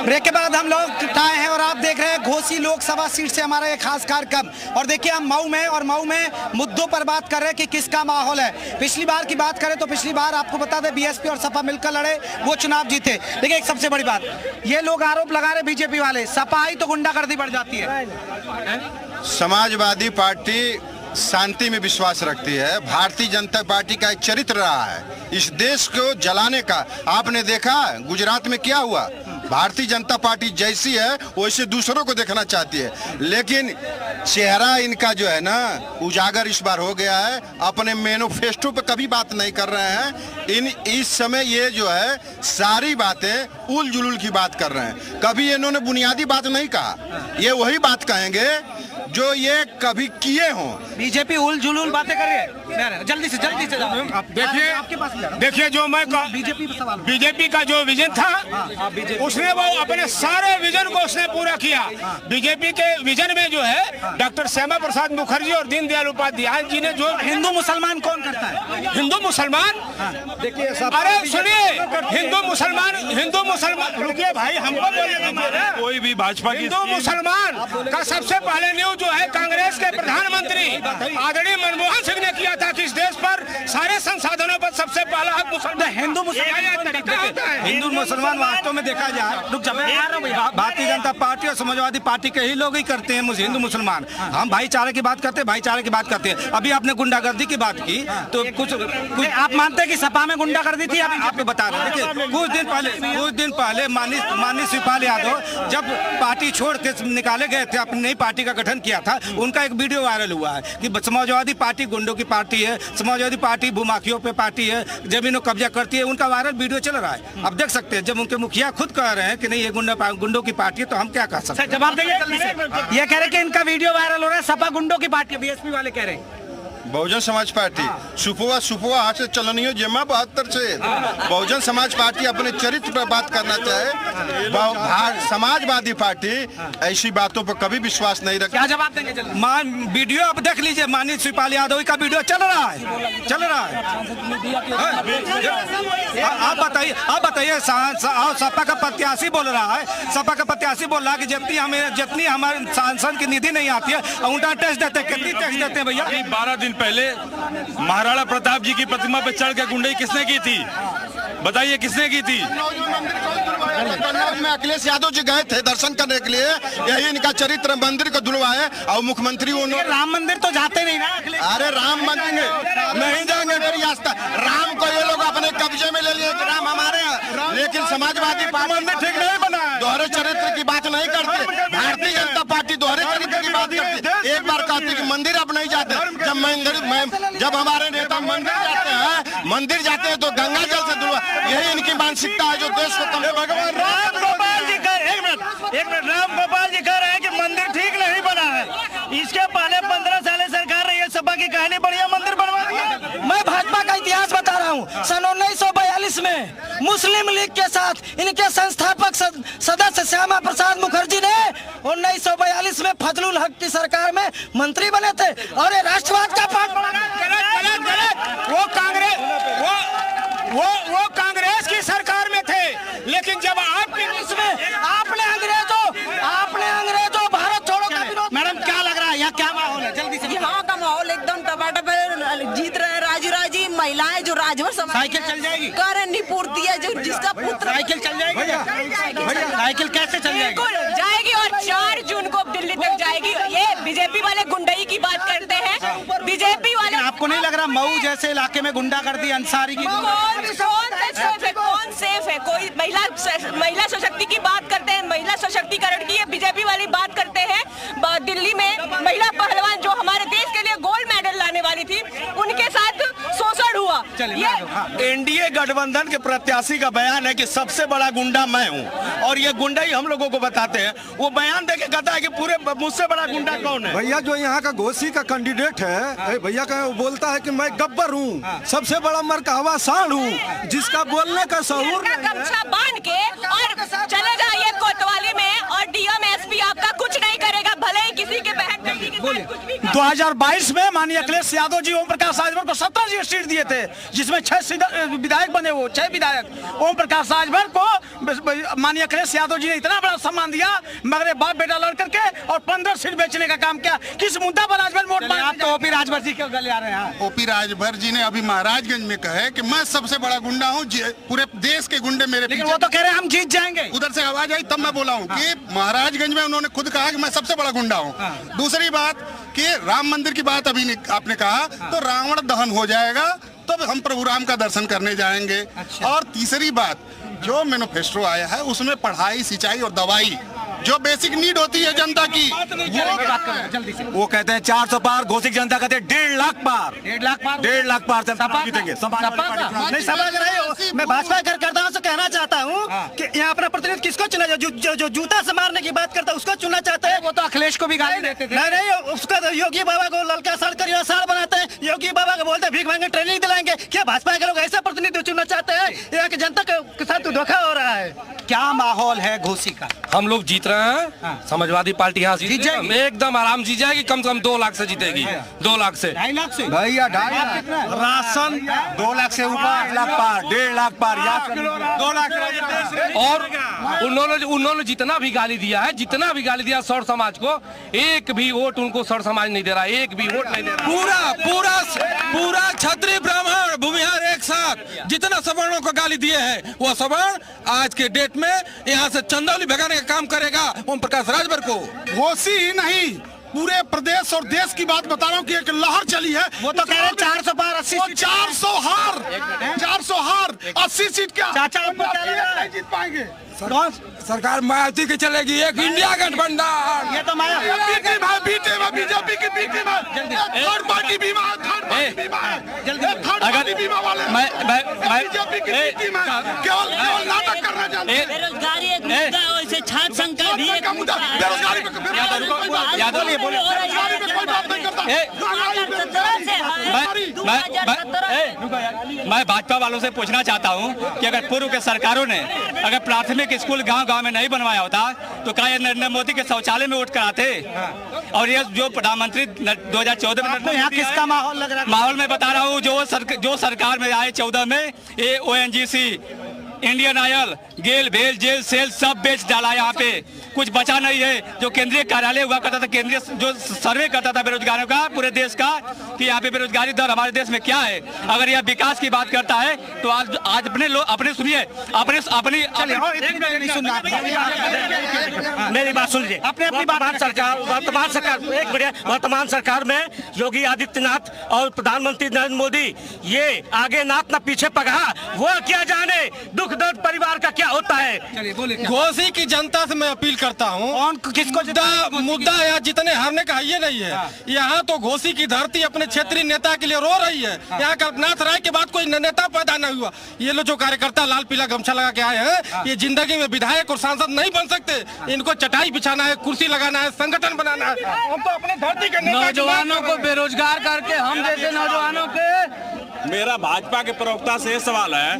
Break के बाद हम लोग आए हैं और आप देख रहे हैं घोसी लोकसभा सीट से हमारा एक खास कार्यक्रम। और देखिए हम मऊ में मुद्दों पर बात कर रहे हैं कि किसका माहौल है। पिछली बार की बात करें तो पिछली बार आपको बता दें बीएसपी और सपा मिलकर लड़े, वो चुनाव जीते। देखिए एक सबसे बड़ी बात, ये लोग आरोप लगा रहे बीजेपी वाले, सपा आई तो गुंडागर्दी बढ़ जाती है। समाजवादी पार्टी शांति में विश्वास रखती है। भारतीय जनता पार्टी का एक चरित्र रहा है इस देश को जलाने का। आपने देखा गुजरात में क्या हुआ। भारतीय जनता पार्टी जैसी है वैसे दूसरों को देखना चाहती है, लेकिन चेहरा इनका जो है ना उजागर इस बार हो गया है। अपने मैनिफेस्टो पे कभी बात नहीं कर रहे हैं। इस समय ये जो है सारी बातें उल जुलूल की बात कर रहे हैं। कभी इन्होंने बुनियादी बात नहीं कहा, ये वही बात कहेंगे जो ये कभी किए हों। बीजेपी उल जुलूल बातें कर रही है। जल्दी से देखिए जो मैं बीजेपी का जो विजन था उसने वो अपने सारे विजन को उसने पूरा किया। बीजेपी के विजन में जो है डॉक्टर श्यामा प्रसाद मुखर्जी और दीनदयाल उपाध्याय जी ने जो हिंदू मुसलमान कौन करता है? हिंदू मुसलमान देखिए, अरे सुनिए, हिंदू मुसलमान रुकिए भाई, हमको बोलिए। कोई भी भाजपा की हिंदू मुसलमान का सबसे पहले न्यूज जो है कांग्रेस के प्रधानमंत्री आदरणीय मनमोहन सिंह ने किया था कि इस देश पर सारे संसाधनों पर सबसे पहला हक मुसलमान। हिंदू मुसलमान वास्तव में देखा जाए भारतीय जनता पार्टी और समाजवादी पार्टी के ही लोग ही करते हैं हिंदू मुसलमान। हम भाईचारे की बात करते हैं, भाईचारे की बात करते हैं। अभी आपने गुंडागर्दी की बात की तो कुछ आप मानते हैं कि सपा में गुंडागर्दी थी? अभी आपको बता रहे हैं कुछ दिन पहले माननीय शिवपाल यादव जब पार्टी छोड़ के निकाले गए थे, अपनी नई पार्टी का गठन किया था, उनका एक वीडियो वायरल हुआ है कि समाजवादी पार्टी गुंडों की पार्टी है, समाजवादी पार्टी भूमाफियों पे पार्टी है, जमीनों कब्जा करती है। उनका वायरल वीडियो चल रहा है। अब देख सकते हैं जब उनके मुखिया खुद कह रहे हैं कि नहीं ये गुंडों की पार्टी है तो हम क्या कर सकते हैं। जवाब देंगे। ये कह रहे हैं कि इनका वीडियो वायरल हो रहा है, सपा गुंडों की पार्टी, बीएसपी वाले कह रहे हैं। बहुजन समाज पार्टी सुपुआ हाथ से चलनियो जेमा 72 से बहुजन समाज पार्टी अपने चरित्र पर बात करना चाहे। समाजवादी पार्टी ऐसी बातों पर कभी विश्वास नहीं रखती। क्या जवाब देंगे? वीडियो आप देख लीजिए, माननीय शिवपाल यादव का वीडियो चल रहा है। आप बताइए सपा का प्रत्याशी बोल रहा है कि जितनी हमारे सांसद की निधि नहीं आती है उल्टा टैक्स देते। कितनी टैक्स देते हैं भैया? 12 दिन पहले महाराणा प्रताप जी की प्रतिमा पर चढ़ के गुंडई किसने की थी? बताइए किसने की थी? में अखिलेश यादव जी गए थे दर्शन करने के लिए। यही इनका चरित्र। मंदिर को धुलवाए और मुख्यमंत्री राम मंदिर तो जाते नहीं ना अखिलेश। अरे राम मंदिर नहीं जाएंगे, मेरी आस्था। राम को ये लोग अपने कब्जे में ले लिए कि राम हमारे हैं, लेकिन समाजवादी पार्टी मंदिर ठीक नहीं बना, दोहरे चरित्र की बात नहीं करते। भारतीय जनता पार्टी दोहरे चरित्र की बात करती। एक बार कहती कि मंदिर अब नहीं जाते। जब हमारे नेता मंदिर जाते हैं तो गंगा जल से धुलवा। यही इनकी मानसिकता है जो देश को भगवान राम गोपाल जी एक मिनट राम गोपाल जी कह रहे हैं कि मंदिर ठीक नहीं बना है। इसके पहले 15 साल सरकार रही है, सपा की कहानी बढ़िया मंदिर बनवा दिया। मैं भाजपा का इतिहास बता रहा हूँ। सन 1942 में मुस्लिम लीग के साथ इनके संस्थापक सदस्य श्यामा प्रसाद मुखर्जी ने 1942 में फजलुल हक की सरकार में मंत्री बने थे और ये राष्ट्रवाद का पाठ वो कांग्रेस की सरकार में थे, लेकिन जब आपने अंग्रेजों भारत छोड़ो का विरोध। मैडम क्या लग रहा है यहाँ क्या माहौल है? जल्दी से। यहाँ का माहौल एकदम टमाटर जीत रहे। राजू महिलाएं जो राजभर साइकिल चल जाएगी। नहीं पूर्ति है जो जिसका पुत्र साइकिल चल जाएगी। साइकिल कैसे चल जाएगी और 4 जून को दिल्ली तक जाएगी। ये बीजेपी वाले गुंडई की बात करते हैं। बीजेपी वाले आपको नहीं लग रहा मऊ जैसे इलाके में गुंडागर्दी अंसारी की कौन सेफ है? कोई महिला सशक्ति की बात करते हैं, महिला सशक्तिकरण की बीजेपी वाली बात करते हैं। दिल्ली में महिला पहलवान जो हमारे देश के लिए गोल्ड मेडल लाने वाली थी उनके साथ शोषण हुआ। एनडीए गठबंधन के प्रत्याशी का बयान है कि सबसे बड़ा गुंडा मैं हूं और ये गुंडा ही हम लोगों को बताते हैं। वो बयान देके कहता है कि पूरे मुझसे बड़ा गुंडा कौन है? भैया जो यहाँ का घोसी का कैंडिडेट है भैया का बोलता है कि मैं गब्बर हूँ, सबसे बड़ा मरकावा सांड हूँ, जिसका बोलने का शऊर गमछा बांध के और चले जाइए कोतवाली में और डीएम एसपी आपका कुछ नहीं करेगा, भले ही किसी के बहन 2022 में माननीय अखिलेश यादव जी ओम प्रकाश राजभर को 17 सीट दिए थे, जिसमें 6 विधायक बने, वो 6 विधायक। ओम प्रकाश राजभर को माननीय अखिलेश यादव जी ने इतना बड़ा सम्मान दिया, मगर बाप बेटा लड़ करके और 15 सीट बेचने का काम किया। किस मुद्दा पर राजभर वोट मांगे? आप तो ओपी राजभर जी क्यों गले आ रहे हैं? ओपी राजभर जी ने अभी महाराजगंज में कहे कि मैं सबसे बड़ा गुंडा हूँ, पूरे देश के गुंडे मेरे पीछे। वो तो कह रहे हैं हम जीत जाएंगे। उधर से आवाज आई तब मैं बोला हूँ कि महाराजगंज में उन्होंने खुद कहा कि मैं सबसे बड़ा गुंडा हूँ। दूसरी बात कि राम मंदिर की बात अभी आपने कहा, तो रावण दहन हो जाएगा तो हम प्रभु राम का दर्शन करने जाएंगे। और तीसरी बात, जो मैनिफेस्टो आया है उसमें पढ़ाई, सिंचाई और दवाई जो बेसिक नीड होती है जनता की, वो कहते हैं 400 पार, घोषित जनता कहते हैं 1.5 लाख पार। 1.5 लाख पार जीतेंगे। नहीं समझ रहे हो, मैं भाजपा कार्यकर्ताओं से कहना चाहता हूँ कि यहाँ अपना प्रतिनिधि किसको चुना, जो जूता से मारने की बात करता है उसको चुनना चाहते हैं। वो तो अखिलेश को भी गाली देते थे। नहीं, उसका तो योगी बाबा को ललका साड़ कर साड़ बनाते हैं, योगी बाबा को बोलते हैं भीख मांगे ट्रेनिंग दिलाएंगे। क्या भाजपा के लोग ऐसा प्रतिनिधि चुनना चाहते हैं? यहाँ की जनता के साथ धोखा हो रहा है। क्या माहौल है घोसी का? हम लोग जीत रहे हैं, समाजवादी पार्टी यहाँ जीत जाएगी, एकदम आराम जीत जाएगी। कम से कम 2 लाख से जीतेगी, 2 लाख से, 2.5 लाख से भैया 2.5 लाख राशन 2 लाख से ऊपर, 1 लाख पार, 1.5 लाख पार, 2 लाख। और उन्होंने जितना भी गाली दिया है, जितना भी गाली दिया सौर समाज को, एक भी वोट उनको सौर समाज नहीं दे रहा, एक भी वोट नहीं दे रहा। पूरा क्षत्रिय ब्राह्मण भूमिहार एक साथ जितना सवर्णों को गाली दिए हैं, वो सवर्ण आज के डेट में यहाँ से चंदौली भगाने का काम करेगा ओम प्रकाश राजभर को। घोसी ही नहीं, पूरे प्रदेश और देश की बात बता रहा हूँ कि एक लहर चली है। वो तो कह रहे हैं 400 पार 80 सीट, 400 हार 80 सीट क्या चाचा आपको क्या लगा? नहीं जीत पाएंगे। सरकार मायावती की चलेगी, एक इंडिया गठबंधन। ये तो बीजेपी की बीटी में थर्ड पार्टी बीमा बीजेपी की बीटी में केवल नाटक करना जानते हैं। बेरोजगारी एक मुद्दा है, वैसे छात्र संघ का भी एक मुद्दा है। बेरोजगारी पे कोई बात नहीं करता। मैं भाजपा वालों से पूछना चाहता हूं कि अगर पूर्व के सरकारों ने अगर प्राथमिक स्कूल गांव-गांव में नहीं बनवाया होता तो क्या ये नरेंद्र मोदी के शौचालय में वोट कराते? और ये जो प्रधानमंत्री 2014 में यहाँ किसका माहौल लग रहा है? माहौल में बता रहा हूँ, जो सरकार में आए 14 में, ये ONGC, इंडियन ऑयल, गेल, भेल, जेल, सेल सब बेच डाला। यहाँ पे कुछ बचा नहीं है। जो केंद्रीय कार्यालय हुआ करता था, केंद्रीय जो सर्वे करता था बेरोजगारों का पूरे देश का कि यहाँ पे बेरोजगारी दर हमारे देश में क्या है, अगर यह विकास की बात करता है तो आज अपने लोग अपने सुनिए, मेरी बात सुनिए। अपनी बात सरकार, वर्तमान सरकार में योगी आदित्यनाथ और प्रधानमंत्री नरेंद्र मोदी ये आगे नाप ना पीछे पगहा, वो क्या जाने दुख दर्द परिवार का क्या होता है। घोसी की जनता से मैं अपील करता हूँ, किसको मुद्दा यहाँ जितने हारने का ये नहीं है। यहाँ तो घोसी की धरती अपने क्षेत्रीय नेता के लिए रो रही है। यहाँ कल्पनाथ राय के बाद कोई नेता पैदा नहीं हुआ। ये लोग जो कार्यकर्ता लाल पीला गमछा लगा के आए हैं, ये जिंदगी में विधायक और सांसद नहीं बन सकते। इनको चटाई बिछाना है, कुर्सी लगाना है, संगठन बनाना है। हम तो अपने धरती के नौजवानों को बेरोजगार करके हम जैसे नौजवानों के। मेरा भाजपा के प्रवक्ता से ये सवाल है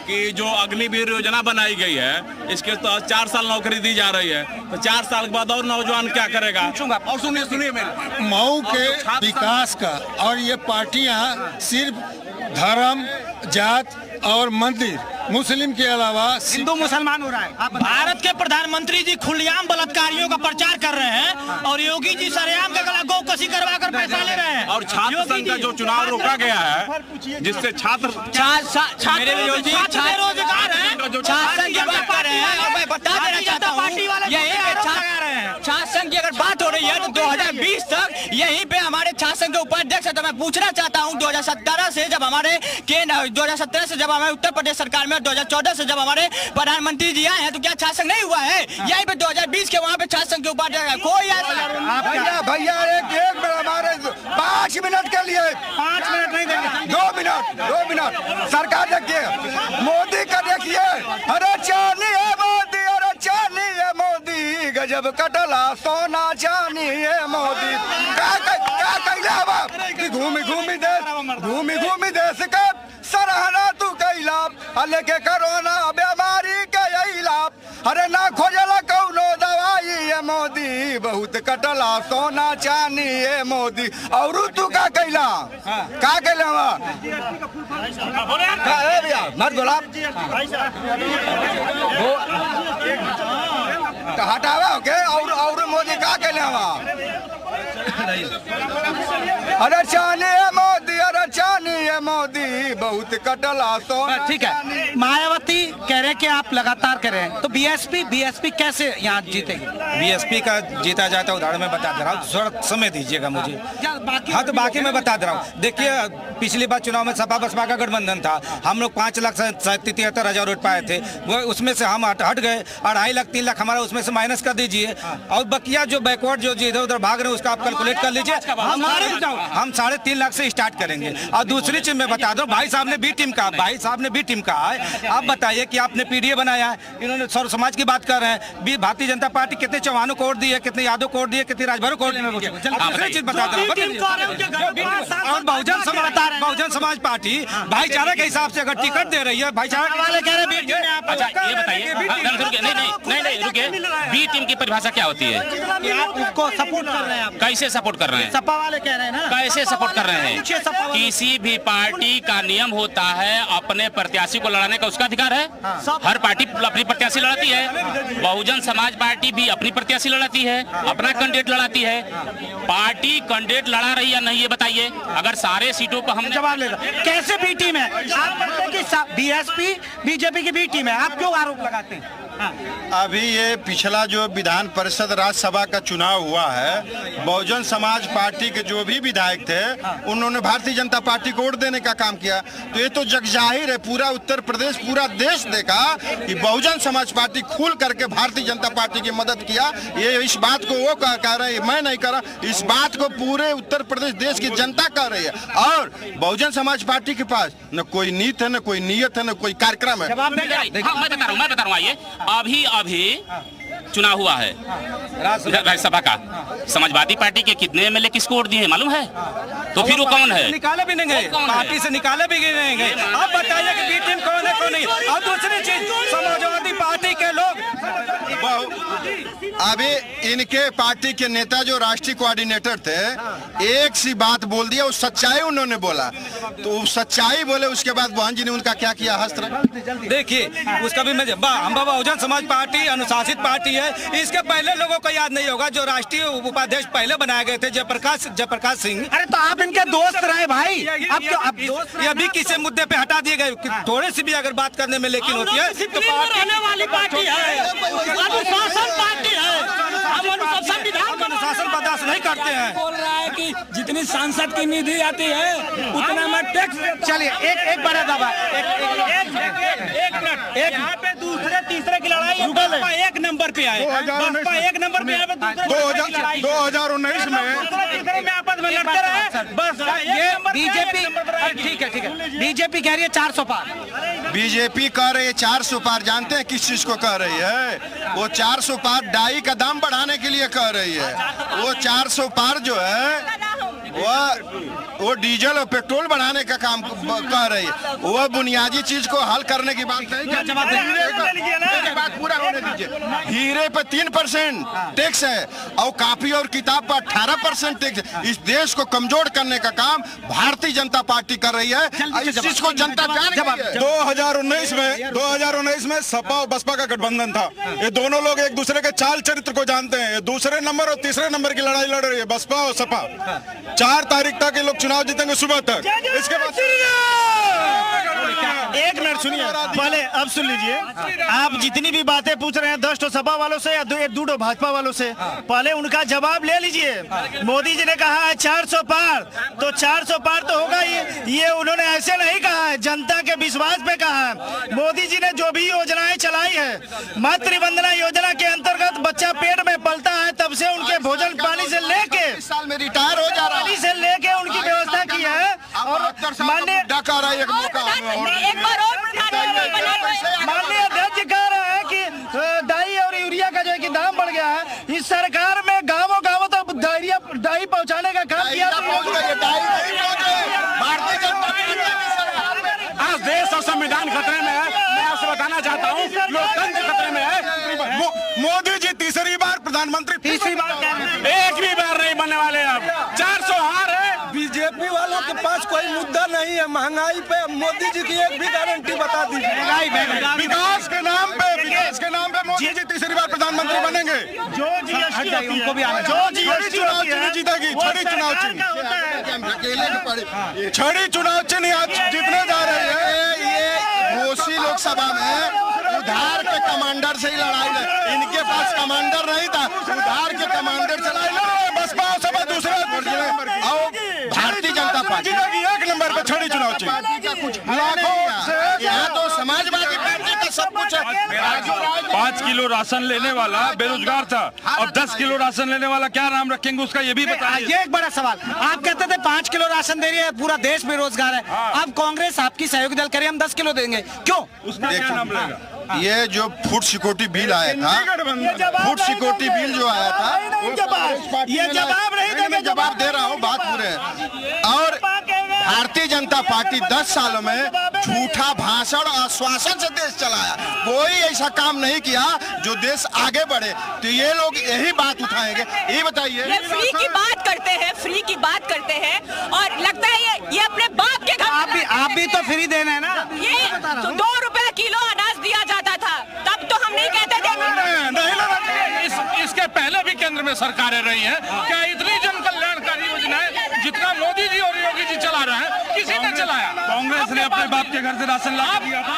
कि जो अग्निवीर योजना बनाई गई है, इसके तो 4 साल नौकरी दी जा रही है, तो 4 साल के बाद और नौजवान क्या करेगा? और सुनिए मऊ के विकास का, और ये पार्टियां सिर्फ धर्म, जात और मंदिर, मुस्लिम के अलावा हिंदू मुसलमान हो रहा है। भारत के प्रधानमंत्री जी खुलेआम बलात्कारियों का प्रचार कर रहे हैं और योगी जी सरेआम का गला गौ कसी करवा कर पैसा ले रहे हैं। और छात्र संघ का जो चुनाव रोका गया है, जिससे छात्र बेरोजगार है, छात्र संघ की बात कर रहे हैं। और मैं बता देना चाहता हूँ, छात्र संघ की अगर बात हो रही है तो 2020 तक यहीं पे हमारे छात्र संघ के उपाध्यक्ष, तो मैं पूछना चाहता हूँ 2017 से जब हमारे 2017 से जब हमारे उत्तर प्रदेश सरकार में, 2014 से जब हमारे प्रधानमंत्री जी आए हैं, तो क्या छात्र संघ नहीं हुआ है? यहीं पे 2020 के वहाँ पे छात्र संघ के उपाध्यक्ष कोई भैया एक हमारे 5 मिनट के लिए 5 मिनट नहीं देंगे, 2 मिनट सरकार देखिए, मोदी का देखिए, अरे चांदी है मोदी, अरे चांदी है मोदी, गजब कटला सोना चांदी है मोदी। क्या घूमी देश का सराहना तू कैला, लेके कोरोना बीमारी के यही लाभ, अरे ना खोजला कौनो दवाई है मोदी, बहुत कटला सोना चानी ए मोदी और तू का कैला मत बोला हटावा ओके और मोदी का कैले अरे चानी मोदी बहुत कटला सोना। ठीक है, मायावती कह रहे हैं कि आप लगातार कह रहे हैं, तो बीएसपी कैसे यहाँ जीतेगी? बीएसपी का जीता जाता उदाहरण मैं बता दे रहा हूँ, थोड़ा समय दीजिएगा मुझे। हाँ तो बाकी मैं बता दे रहा हूँ। देखिए पिछली बार चुनाव में सपा बसपा का गठबंधन था, हम लोग 5,73,000 वोट पाए थे, वो उसमें से हम हट गए, 2.5 लाख 3 लाख हमारा उसमें से माइनस कर दीजिए, और बकिया जो बैकवर्ड जो इधर उधर भाग रहे हैं उसका आप कैलकुलेट कर लीजिए। हम 3.5 लाख से स्टार्ट करेंगे। और दूसरी चीज मैं बता दूं, भाई साहब ने बी टीम का है। आप बताइए कि आपने पीडीए बनाया है, इन्होंने सर्व समाज की बात कर रहे हैं। भारतीय जनता पार्टी कितने चौहानों को वोट दी है, कितने यादव को वोट दी है, कितने राजभरों को वोट दी है, दूसरी चीज बता दो। और बहुजन समाज पार्टी भाईचारा के हिसाब से अगर टिकट दे रही है, भाईचारा वाले कह रहे हैं। अच्छा ये बताइए, नहीं रुकिए, बी टीम की परिभाषा क्या होती है? आप उसको सपोर्ट कर रहे हैं? कैसे सपोर्ट कर रहे हैं? सपा वाले कह रहे हैं ना। कैसे सपोर्ट कर रहे हैं? किसी भी पार्टी का नियम होता है अपने प्रत्याशी को लड़ाने का, उसका अधिकार है। हर पार्टी अपनी प्रत्याशी लड़ाती है, बहुजन समाज पार्टी भी अपनी प्रत्याशी लड़ाती है, अपना कैंडिडेट लड़ाती है। पार्टी कैंडिडेट लड़ा रही है नहीं ये बताइए? अगर सारे सीटों पर हम जवाब लेगा कैसे बी टीम है? आप बोलते हैं कि बीएसपी बीजेपी की बी टीम है, आप क्यों आरोप लगाते हैं? अभी ये पिछला जो विधान परिषद राज्यसभा का चुनाव हुआ है, बहुजन समाज पार्टी के जो भी विधायक थे उन्होंने भारतीय जनता पार्टी को वोट देने का काम किया। तो ये तो जगजाहिर है, पूरा उत्तर प्रदेश पूरा देश देखा कि बहुजन समाज पार्टी खुल करके भारतीय जनता पार्टी की मदद किया। ये इस बात को वो कह रहे हैं, मैं नहीं कह रहा, इस बात को पूरे उत्तर प्रदेश देश की जनता कह रही है। और बहुजन समाज पार्टी के पास न कोई नीति है, न कोई नियत है, न कोई कार्यक्रम है। मैं बता रहा हूँ ये अभी चुनाव हुआ है राज्यसभा का, समाजवादी पार्टी के कितने एमएलए किसको वोट दिए मालूम है? तो फिर वो कौन है? निकाले भी नहीं गए, पार्टी से निकाले भी नहीं गए। आप बताइए कि बी टीम कौन है कौन नहीं। और दूसरी चीज, समाजवादी पार्टी के लोग अभी इनके पार्टी के नेता जो राष्ट्रीय कोऑर्डिनेटर थे, एक सी बात बोल दिया, वो सच्चाई उन्होंने बोला, तो सच्चाई बोले, उसके बाद बहन जी ने उनका क्या किया? हस्त्र देखिए उसका भी मैं बहुजन समाज पार्टी अनुशासित पार्टी है। इसके पहले लोगों को याद नहीं होगा जो राष्ट्रीय उपाध्यक्ष पहले बनाए गए थे, जयप्रकाश सिंह। अरे तो आप इनके दोस्त रहे भाई, अब क्यों अब दोस्त? ये अभी किसी मुद्दे पे हटा दिए गए, थोड़ी सी भी अगर बात करने में लेकिन होती है तो रहने वाली पार्टी है, अनुशासन पार्टी है, हम अनुशासन विधान अनुशासन बर्दाश्त नहीं करते हैं। बोल रहा है कि जितनी सांसद की निधि आती है उतना मैं टैक्स। चलिए एक बड़ा दबा, एक मिनट, यहाँ पे दूसरे तीसरे की लड़ाई बसपा एक नंबर पे आए, बसपा एक नंबर पे आए, 2019 में आपस में लड़ते रहे बस। ये बीजेपी ठीक है बीजेपी कह रही है 400 पार। बीजेपी कह रही है 400 पार। जानते हैं किस चीज को कह रही है? वो 400 पार डाई का दाम बढ़ाने के लिए कह रही है। वो 400 पार जो है वो डीजल और पेट्रोल बढ़ाने का काम कह रही है। वो बुनियादी चीज को हल करने की बात नहीं कर रही। बात पूरा होने दीजिए। हीरे पे 3% टैक्स है और कॉपी और किताब पर 18% टैक्स है। इस देश को कमजोर करने का काम भारतीय जनता पार्टी कर रही है। इस चीज को जनता जान गई है। 2019 में सपा और बसपा का गठबंधन था। ये दोनों लोग एक दूसरे के चाल चरित्र को जानते हैं। दूसरे नंबर और तीसरे नंबर की लड़ाई लड़ रही है बसपा और सपा। 4 तारीख तक ये लोग चुनाव जीतेंगे सुबह तक। इसके बाद एक मिनट सुनिए पहले, अब सुन लीजिए। आप जितनी भी बातें पूछ रहे हैं 10 तो सपा वालों से या 2 भाजपा वालों से, पहले उनका जवाब ले लीजिए। मोदी जी ने कहा है 400 पार, तो 400 पार तो होगा ही। ये उन्होंने ऐसे नहीं कहा है, जनता के विश्वास पे कहा है। मोदी जी ने जो भी योजनाएं चलाई है, मातृ वंदना योजना के अंतर्गत बच्चा पेट में पलता है तब से उनके भोजन पानी से लेके साल में रिटायर हो जा रहा है, से लेके उनकी व्यवस्था की है। और माननीय अध्यक्ष कह रहे हैं कि डाई और यूरिया का जो है कि दाम बढ़ गया है। इस सरकार में गाँवों गाँवों तक डाई पहुंचाने का काम किया। आज देश और संविधान खतरे में है। मैं आपसे बताना चाहता हूँ लोकतंत्र खतरे में है। मोदी जी तीसरी बार प्रधानमंत्री, तीसरी बार एक भी बार नहीं बनने वाले अब 400 हार है। बीजेपी वालों के पास कोई मुद्दा नहीं है। महंगाई पे मोदी जी की एक भी गारंटी बता दीजिए। विकास के नाम पे मोदी जी तीसरी बार प्रधानमंत्री बनेंगे। जो जीएसटी उनको भी आना, जो जीएसटी चुनाव चिन्ह जीतेगी, छड़ी चुनाव चिन्ह, छड़ी चुनाव चिन्ह आज जीतने जा रहे हैं। ये घोसी लोकसभा में उधार के कमांडर से ही लड़ाई लड़ी। इनके पास कमांडर नहीं था, उधार के कमांडर से लड़ाई लड़ी। बसपा सभा दूसरा और भारतीय जनता पार्टी जीतेगी 1 नंबर पे छड़ी चुनाव चिन्ह। यहाँ तो समाजवादी पार्टी का सब कुछ है। 5 किलो राशन लेने वाला बेरोजगार था, अब 10 किलो राशन लेने वाला क्या नाम रखेंगे उसका, ये भी बताइए। ये एक बड़ा सवाल। आप कहते थे 5 किलो राशन दे रही है, पूरा देश बेरोजगार है। अब कांग्रेस आपकी सहयोगी दल करे हम 10 किलो देंगे, क्यों? उसका क्या नाम लगेगा? ये जो फूड सिक्योरिटी बिल आया था, फूड सिक्योरिटी बिल जो आया था, ये जवाब नहीं देंगे। जवाब दे रहा हूँ, बात पूरे है। और भारतीय जनता पार्टी 10 सालों में झूठा भाषण और आश्वासन से देश चलाया, कोई ऐसा काम नहीं किया जो देश आगे बढ़े। तो ये लोग यही बात उठाएंगे। ये बताइए, ये फ्री की बात करते हैं, फ्री की बात करते हैं और लगता है ये अपने बाप के घर। आप भी तो फ्री देना है ना। ये तो 2 रुपए किलो अनाज दिया जाता था, तब तो हम नहीं कहते थे। इसके पहले भी केंद्र में सरकारें रही हैं, क्या इतनी जन कल्याणकारी योजनाएं जितना मोदी जी और योगी जी चला रहे हैं किसी ने चलाया? कांग्रेस ने अपने बाप के घर से राशन ला दिया था।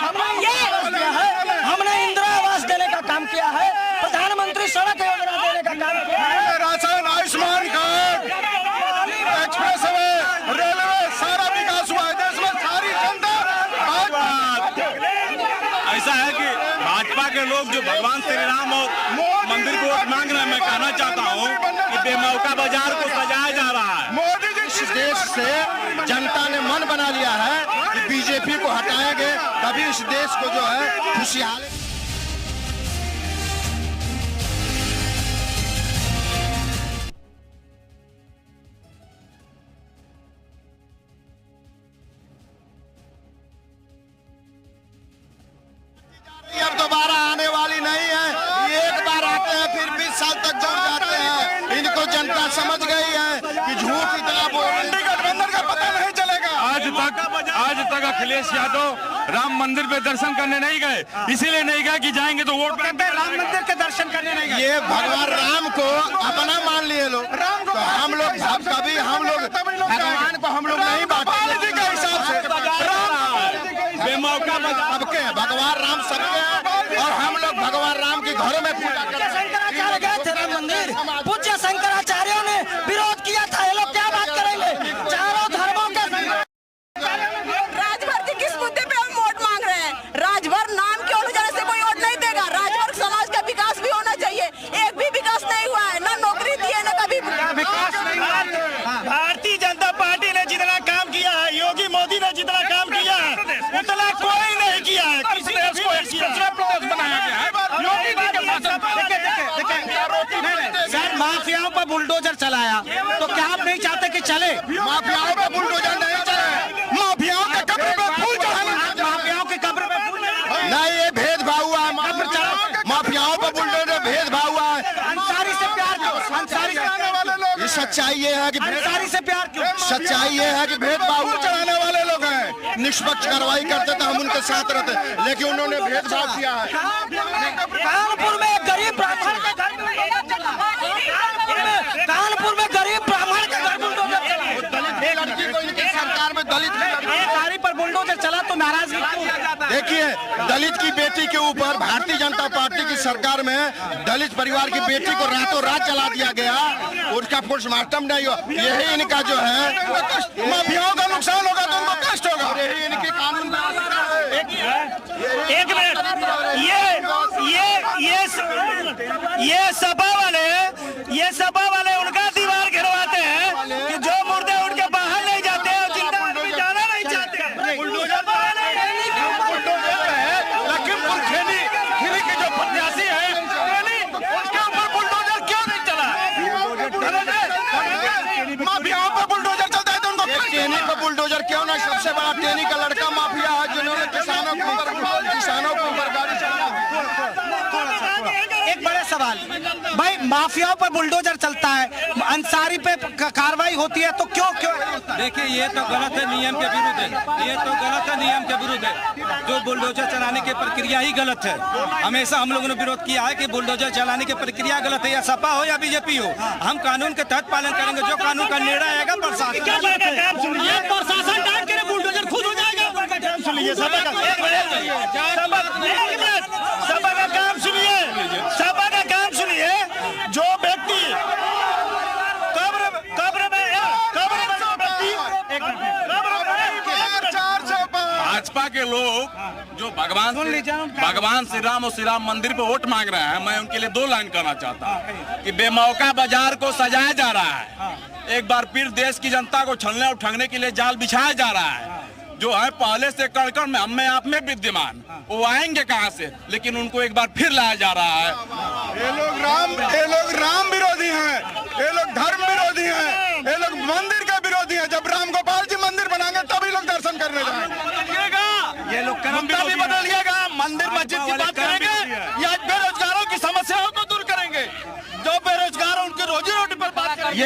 हमने इंदिरा आवास देने का काम किया है, प्रधानमंत्री सड़क योजना देने का काम किया है, ration, Ayushman card, express way, railway, सारा विकास हुआ है देश में। सारी जनता ऐसा है कि भाजपा के लोग जो भगवान श्री राम और मंदिर को वोट मांग रहे हैं, मैं कहना चाहता हूँ कि बेमौका बाजार को सजाया जा रहा है। मोदी जी इस देश से जनता ने मन बना लिया है कि बीजेपी को हटाएंगे तभी इस देश को जो है खुशहाली। अब दोबारा आने वाली नहीं है। एक बार आते हैं फिर 20 साल तक जुड़ जाते हैं। इनको जनता समझ गई है कि झूठ इतना बोल गठबंधन का पता नहीं चलेगा। आज तक अखिलेश यादव राम मंदिर पे दर्शन करने नहीं गए, इसीलिए नहीं गए कि जाएंगे तो वोट कहते हैं राम मंदिर के दर्शन करने नहीं गए। ये भगवान राम को अपना मान लिए लोग, तो हम लोग कभी भगवान को हम लोग नहीं बांटेंगे के हिसाब से। बेमौका सबके हैं, भगवान राम सबके हैं और हम लोग भगवान राम के घरों में पूजा करते हैं। शंकराचार्य गए थे राम मंदिर, पूज्य शंकराचार्यों ने विरोध किया था। ये लोग क्या बात करेंगे? चारों धर्मों के राजभर जी किस मुद्दे पे हम वोट मांग रहे हैं? राजभर नाम के होने जाने से कोई वोट नहीं देगा। राजभर समाज का विकास भी होना चाहिए, एक भी विकास नहीं हुआ है, ना नौकरी दी है, ना कभी विकास नहीं हुआ है। भारतीय जनता पार्टी ने जितना काम किया है, योगी मोदी ने जितना काम किया है, उतना कोई नहीं किया है। किसी ने इसको एक्सप्रेस प्रदेश बनाया गया है योगी जी के सर, माफियाओं पर बुलडोजर चलाया, तो क्या आप नहीं चाहते कि चले? माफियाओं पे बुलडोजर नहीं चले, माफियाओं के कब्र पे फूल चढ़ाने, माफियाओं के कब्र पे फूल नहीं, ये भेदभाव हुआ है। माफियाओं पे बुलडोजर भेदभाव हुआ है। अंसारी से प्यार क्यों? अंसारी से आने वाले लोग, ये सच्चाई ये है कि अंसारी से प्यार क्यों? सच्चाई ये है कि भेदभाव चढ़ाने वाले लोग हैं। निष्पक्ष कार्रवाई करते तो हम उनके साथ रहते, लेकिन उन्होंने भेदभाव किया है। कानपुर में एक गरीब ब्राह्मण के घर में कानपुर में गरीब ब्राह्मण के घर बुलडोजर चला। लड़की को इनकी सरकार में दलित गाड़ी पर बुलडोजर चला तो नाराजगी क्यों? देखिए, दलित की बेटी के ऊपर भारतीय जनता पार्टी की सरकार में दलित परिवार की बेटी को रातों रात जला दिया गया, उसका पोस्टमार्टम नहीं हुआ। यही इनका जो है माफियाओं का नुकसान होगा तो उनको कष्ट होगा। यही इनके कानून एक मिनट, ये सपा वाले उनका दीवार गिरवाते हैं कि जो मुर्दे उनके बाहर नहीं जाते और जिंदा आदमी जाना नहीं चाहते। लखीमपुर खीरी के जो प्रत्याशी है उसके ऊपर बुलडोजर क्यों नहीं चला? माफियाओं पर बुलडोजर चलता है तो उनको टेनी पर बुलडोजर क्यों ना? सबसे बड़ा टेनी का लड़का माफिया है जिन्होंने किसानों के ऊपर गाड़ी चला। एक माफियाओं पर बुलडोजर चलता है, अंसारी पे कार्रवाई होती है, तो क्यों क्यों? देखिए ये तो गलत है, नियम के विरुद्ध है। ये तो गलत है, नियम के विरुद्ध है। जो बुलडोजर चलाने की प्रक्रिया ही गलत है। हमेशा हम लोगों ने विरोध किया है कि बुलडोजर चलाने की प्रक्रिया गलत है, या सपा हो या बीजेपी हो। हम कानून के तहत पालन करेंगे, जो कानून का निर्णय आएगा प्रशासन बुलडोजर खुद हो जाएगा। सुनिए सभा का काम सुनिए, सभा का काम सुनिए। जो व्यक्ति भाजपा के लोग जो भगवान श्री राम और श्री राम मंदिर पे वोट मांग रहे हैं, मैं उनके लिए 2 लाइन कहना चाहता हूँ कि बेमौका बाजार को सजाया जा रहा है। एक बार फिर देश की जनता को छलने और ठगने के लिए जाल बिछाया जा रहा है। जो है पहले से कड़कड़ में हम में आप में विद्यमान, वो आएंगे कहाँ से, लेकिन उनको एक बार फिर लाया जा रहा है। ये लोग राम विरोधी हैं, ये लोग धर्म विरोधी हैं, ये लोग मंदिर के विरोधी हैं। जब राम गोपाल जी मंदिर बनाएंगे तभी लोग दर्शन करने जाएंगे। ये लोग कर्मता भी बदलिएगा, मंदिर मस्जिद की बात करेंगे या बेरोजगारों की समस्याओं को दूर करेंगे। जो बेरोजगार है उनकी रोजी रोटी पर बात करेंगे।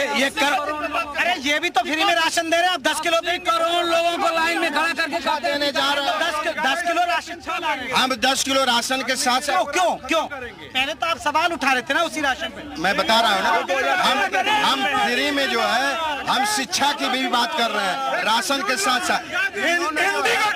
अरे ये भी तो फ्री में राशन दे रहे हैं आप। 10 किलो करोड़ लोगों को लाइन में खड़ा करके देने जा रहे हैं। 10 किलो राशन। हम 10 किलो राशन के साथ क्यों पहले तो आप सवाल उठा रहे थे ना उसी राशन पे। मैं बता रहा हूँ ना, हम फ्री में जो है हम शिक्षा की भी बात कर रहे हैं, राशन के साथ साथ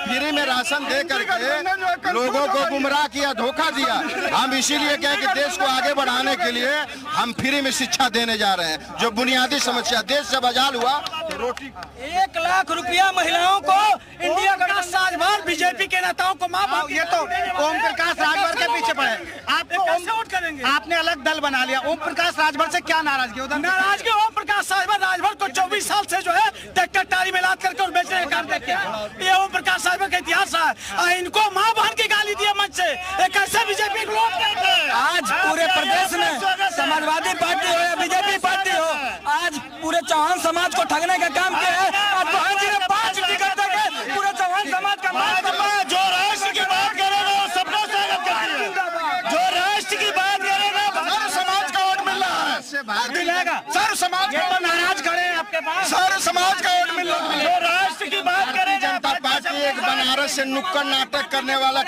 फ्री में राशन दे करके लोगों को गुमराह किया, धोखा दिया। हम इसीलिए कहें कि देश को आगे बढ़ाने के लिए हम फ्री में शिक्षा देने जा रहे हैं। जो बुनियादी समस्या देश जब आजाद हुआ तो रोटी 1 लाख रुपया महिलाओं को इंडिया गणराज्य राजभर बीजेपी के नेताओं को माफ। ये तो ओम प्रकाश राजभर के पीछे पड़े। आपको कैसे वोट करेंगे? आपने अलग दल बना लिया। ओम प्रकाश राजभर से क्या नाराजगी? नाराजगी ओम प्रकाश राजभर को 24 साल से जो है ट्रैक्टर टाली में लाद करके और बेचने का काम देखते हैं। ये ओम प्रकाश राजभर का इतिहास है। इनको माँ बहन की गाली दिया मंच से, एक ऐसे बीजेपी को आज पूरे प्रदेश में समाजवादी पार्टी हो या बीजेपी पार्टी हो, आज पूरे चौहान समाज को ठगने का काम किया है। आज बहन जी ने 5 टिकट देके पूरे चौहान समाज का जो राष्ट्र की बात करेगा वो सबका स्वागत करेगा। जो राष्ट्र की बात करेगा सारे समाज का वोट मिल रहा है, मिलेगा। सारे समाज ये तो नाराज खड़े हैं आपके पास। सारे समाज का वोट मिल रहा है। जो राष्ट्र की बात करेगा। जनता पार्टी एक बनारस से नुक्कड़ नाटक करने वाला